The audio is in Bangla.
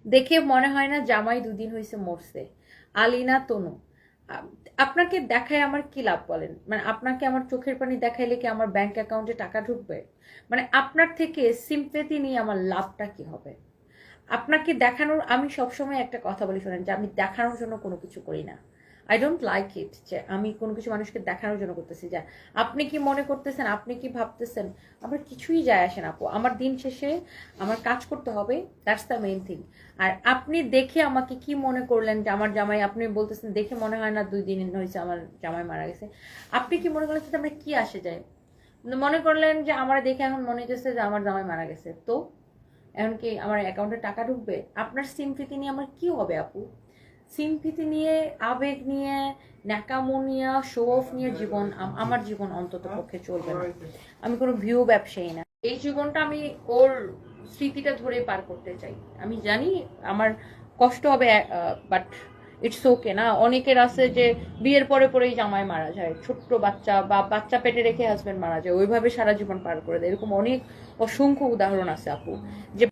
দেখে মনে হয় না জামাই দুদিন হয়েছে মরছে। আলিনা তনু, আপনাকে দেখায় আমার কি লাভ বলেন? মানে আপনাকে আমার চোখের পানি দেখাইলে কি আমার ব্যাংক অ্যাকাউন্টে টাকা ঢুকবে? মানে আপনার থেকে সিম্পেথি নিয়ে আমার লাভটা কি হবে? আপনাকে দেখানোর, আমি সবসময় একটা কথা বলি শোনেন, যে আমি দেখানোর জন্য কোনো কিছু করি না। আই ডোন্ট লাইক ইট যে আমি কোনো কিছু মানুষকে দেখানোর জন্য করতেছি। যে আপনি কি মনে করতেছেন, আপনি কি ভাবতেছেন, আমার কিছুই যায় আসে না আপু। আমার দিন শেষে আমার কাজ করতে হবে, দ্যাটস দ্য মেইন থিং। আর আপনি দেখে আমাকে কি মনে করলেন যে আমার জামাই, আপনি বলতেছেন দেখে মনে হয় না 2 দিন হয়েছে আমার জামাই মারা গেছে, আপনি কি মনে করলেন সেটা আমরা কি আসে যায়? মনে করলেন যে আমার দেখে এখন মনে হচ্ছে যে আমার জামাই মারা গেছে, তো এখন কি আমার অ্যাকাউন্টে টাকা ঢুকবে? আপনার সিম্পিতি নিয়ে আমার কি হবে আপু? সিম্পিতি নিয়ে, আবেগ নিয়ে, ন্যাকামো নিয়ে, শো অফ নিয়ে জীবন, আমার জীবন অন্তত পক্ষে চলবে না। আমি কোনো ভিউ ব্যবসায়ী না। এই জীবনটা আমি ওর স্মৃতিটা ধরে পার করতে চাই। আমি জানি আমার কষ্ট হবে, বাট ইটস ওকে না। অনেকের আছে যে বিয়ের পরে পরেই জামাই মারা যায়, ছোট্ট বাচ্চা বা বাচ্চা পেটে রেখে হাজবেন্ড মারা যায়, ওইভাবে সারা জীবন পার করে দেয়। এরকম অনেক অসংখ্য উদাহরণ আছে আপু, যে